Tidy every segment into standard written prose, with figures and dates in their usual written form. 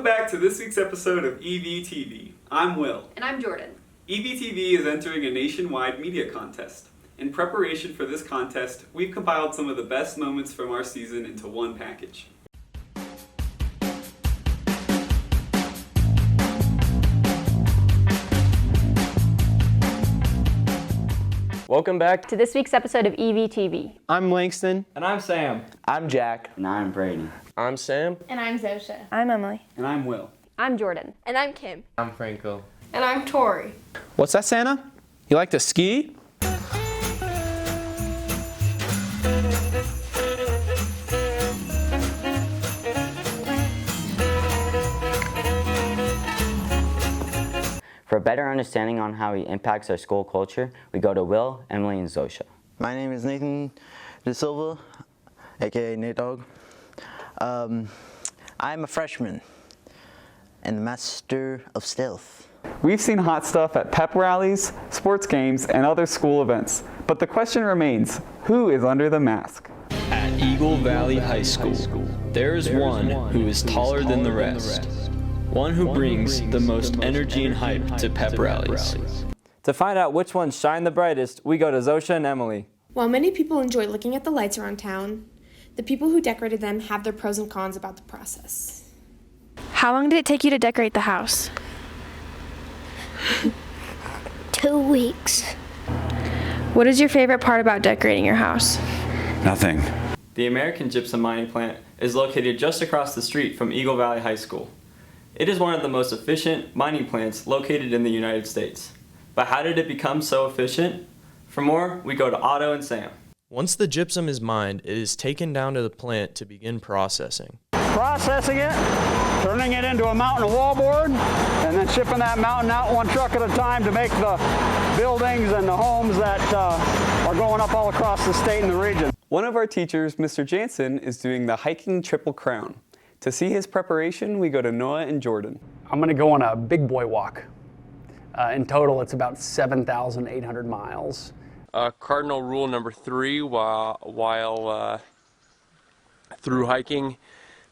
back to this week's episode of EVTV. I'm Will. And I'm Jordan. EVTV is entering a nationwide media contest. In preparation for this contest, we've compiled some of the best moments from our season into one package. Welcome back To this week's episode of EVTV. I'm Langston. And I'm Sam. I'm Jack. And I'm Brady. I'm Sam. And I'm Zosha. I'm Emily. And I'm Will. I'm Jordan. And I'm Kim. I'm Franco. And I'm Tori. What's that, Santa? You like to ski? For a better understanding on how he impacts our school culture, we go to Will, Emily, and Zosha. My name is Nathan De Silva, aka Nate Dogg. I'm a freshman and the master of stealth. We've seen hot stuff at pep rallies, sports games, and other school events. But the question remains, who is under the mask? At Eagle Valley High School, there is one who is taller than the rest. One who brings the most energy and hype to pep rallies. To find out which ones shine the brightest, we go to Zosha and Emily. While many people enjoy looking at the lights around town, the people who decorated them have their pros and cons about the process. How long did it take you to decorate the house? 2 weeks. What is your favorite part about decorating your house? Nothing. The American Gypsum Mining Plant is located just across the street from Eagle Valley High School. It is one of the most efficient mining plants located in the United States. But how did it become so efficient? For more, we go to Otto and Sam. Once the gypsum is mined, it is taken down to the plant to begin processing. Processing it, turning it into a mountain of wallboard, and then shipping that mountain out one truck at a time to make the buildings and the homes that are going up all across the state and the region. One of our teachers, Mr. Jansen, is doing the hiking Triple Crown. To see his preparation, we go to Noah and Jordan. I'm going to go on a big boy walk. In total, it's about 7,800 miles. Cardinal rule number 3 while through hiking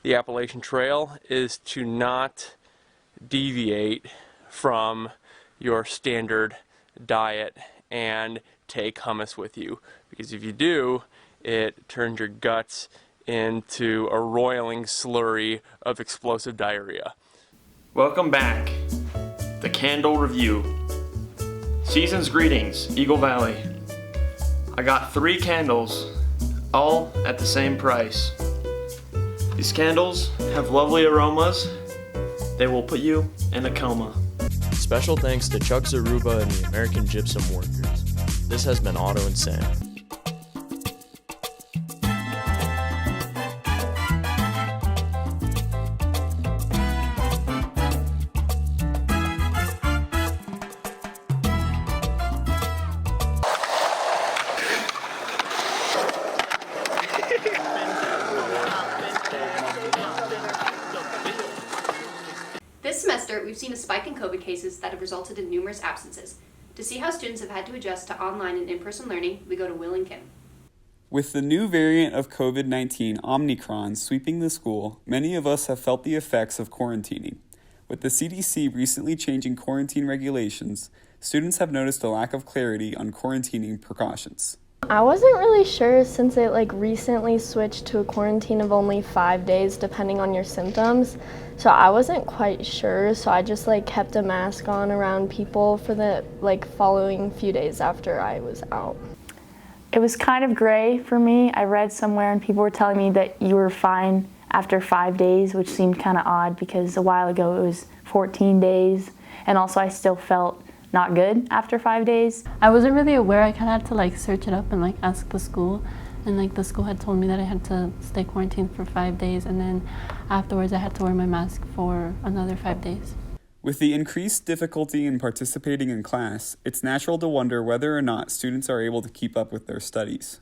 the Appalachian Trail is to not deviate from your standard diet and take hummus with you, because if you do, it turns your guts into a roiling slurry of explosive diarrhea. Welcome back. The Candle Review. Season's greetings, Eagle Valley. I got 3 candles, all at the same price. These candles have lovely aromas. They will put you in a coma. Special thanks to Chuck Zaruba and the American Gypsum Workers. This has been Otto and Sam. This semester, we've seen a spike in COVID cases that have resulted in numerous absences. To see how students have had to adjust to online and in-person learning, we go to Will and Kim. With the new variant of COVID-19, Omicron, sweeping the school, many of us have felt the effects of quarantining. With the CDC recently changing quarantine regulations, students have noticed a lack of clarity on quarantining precautions. I wasn't really sure since it recently switched to a quarantine of only 5 days depending on your symptoms. So I wasn't quite sure, so I just kept a mask on around people for the following few days after I was out. It was kind of gray for me. I read somewhere and people were telling me that you were fine after 5 days, which seemed kind of odd because a while ago it was 14 days. And also I still felt not good after 5 days. I wasn't really aware. I kind of had to search it up and ask the school, and the school had told me that I had to stay quarantined for 5 days, and then afterwards I had to wear my mask for another 5 days. With the increased difficulty in participating in class, it's natural to wonder whether or not students are able to keep up with their studies.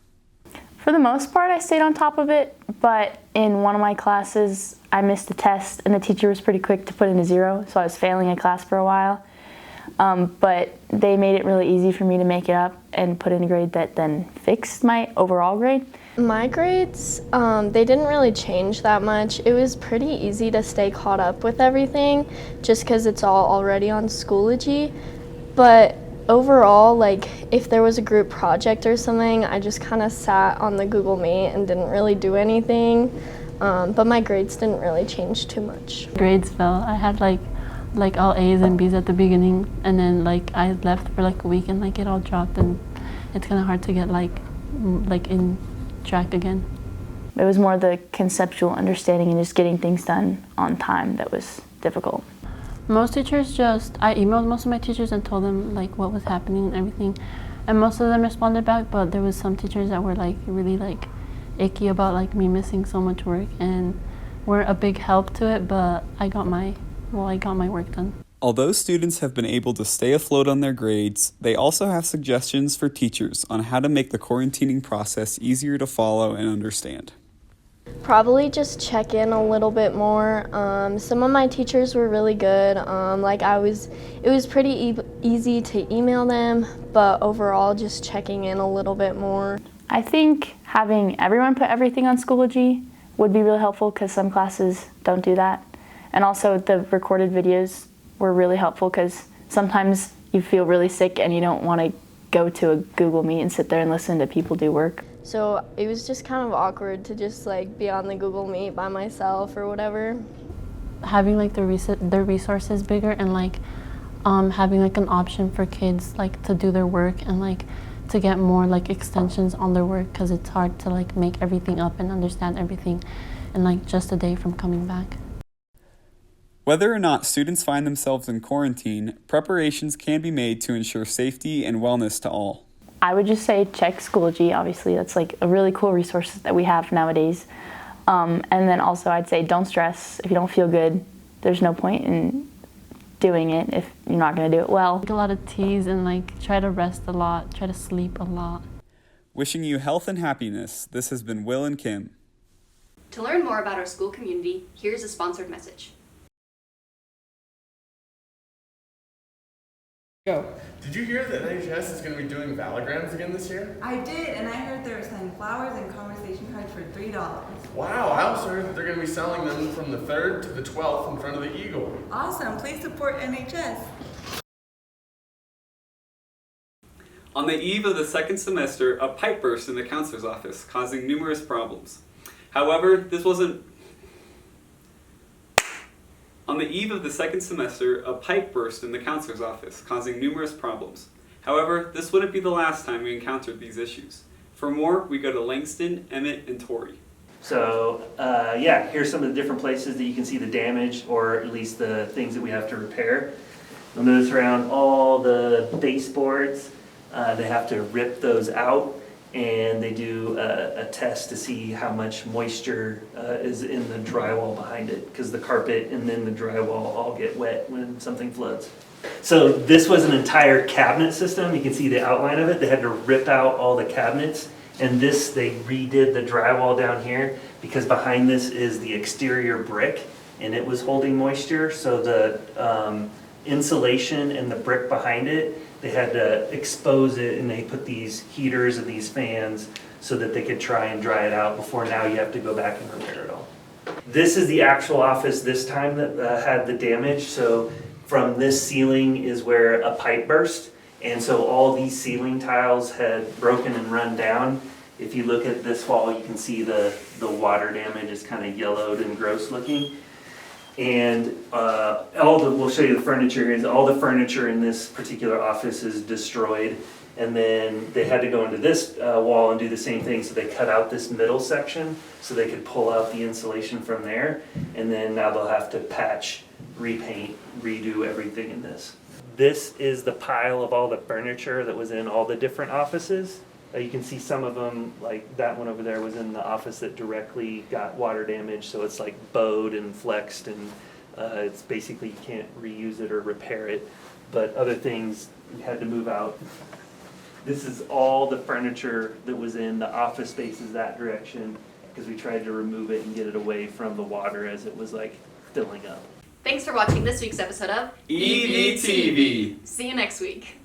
For the most part, I stayed on top of it, but in one of my classes, I missed a test, and the teacher was pretty quick to put in a 0, so I was failing a class for a while. But they made it really easy for me to make it up and put in a grade that then fixed my overall grade. My grades, they didn't really change that much. It was pretty easy to stay caught up with everything just because it's all already on Schoology. But overall, like if there was a group project or something, I just kind of sat on the Google Meet and didn't really do anything. But my grades didn't really change too much. Grades fell. I had like all A's and B's at the beginning, and then like I left for like a week and like it all dropped, and it's kind of hard to get like in track again. It was more the conceptual understanding and just getting things done on time that was difficult. Most teachers I emailed most of my teachers and told them like what was happening and everything, and most of them responded back, but there was some teachers that were like really like icky about like me missing so much work and were a big help to it, but I got my work done. Although students have been able to stay afloat on their grades, they also have suggestions for teachers on how to make the quarantining process easier to follow and understand. Probably just check in a little bit more. Some of my teachers were really good. It was pretty easy to email them, but overall just checking in a little bit more. I think having everyone put everything on Schoology would be really helpful because some classes don't do that. And also the recorded videos were really helpful because sometimes you feel really sick and you don't want to go to a Google Meet and sit there and listen to people do work. So it was just kind of awkward to just like be on the Google Meet by myself or whatever. Having like the resources bigger and like having like an option for kids like to do their work and like to get more like extensions on their work, because it's hard to like make everything up and understand everything in like just a day from coming back. Whether or not students find themselves in quarantine, preparations can be made to ensure safety and wellness to all. I would just say check Schoology. Obviously, that's like a really cool resource that we have nowadays. And then also I'd say don't stress. If you don't feel good, there's no point in doing it if you're not going to do it well. Take a lot of teas and like try to rest a lot, try to sleep a lot. Wishing you health and happiness, this has been Will and Kim. To learn more about our school community, here's a sponsored message. Go. Did you hear that NHS is going to be doing valograms again this year? I did, and I heard they were selling flowers and conversation cards for $3. Wow, I also heard that they're going to be selling them from the 3rd to the 12th in front of the Eagle. Awesome, please support NHS. On the eve of the second semester, a pipe burst in the counselor's office, causing numerous problems. However, this wasn't... On the eve of the second semester, a pipe burst in the counselor's office, causing numerous problems. However, this wouldn't be the last time we encountered these issues. For more, we go to Langston, Emmett, and Tori. So, yeah, here's some of the different places that you can see the damage, or at least the things that we have to repair. You'll notice around all the baseboards, they have to rip those out, and they do a test to see how much moisture is in the drywall behind it, because the carpet and then the drywall all get wet when something floods. So this was an entire cabinet system. You can see the outline of it. They had to rip out all the cabinets, and this, they redid the drywall down here because behind this is the exterior brick, and it was holding moisture. So the insulation and the brick behind it, they had to expose it, and they put these heaters and these fans so that they could try and dry it out before now you have to go back and repair it all. This is the actual office this time that had the damage. So from this ceiling is where a pipe burst, and so all these ceiling tiles had broken and run down. If you look at this wall, you can see the water damage is kind of yellowed and gross looking. And we'll show you the furniture. All the furniture in this particular office is destroyed, and then they had to go into this wall and do the same thing. So they cut out this middle section so they could pull out the insulation from there, and then now they'll have to patch, repaint, redo everything in this. This is the pile of all the furniture that was in all the different offices. You can see some of them, like that one over there was in the office that directly got water damage, so it's like bowed and flexed, and it's basically you can't reuse it or repair it. But other things we had to move out. This is all the furniture that was in the office spaces that direction, because we tried to remove it and get it away from the water as it was like filling up. Thanks for watching this week's episode of EVTV. See you next week.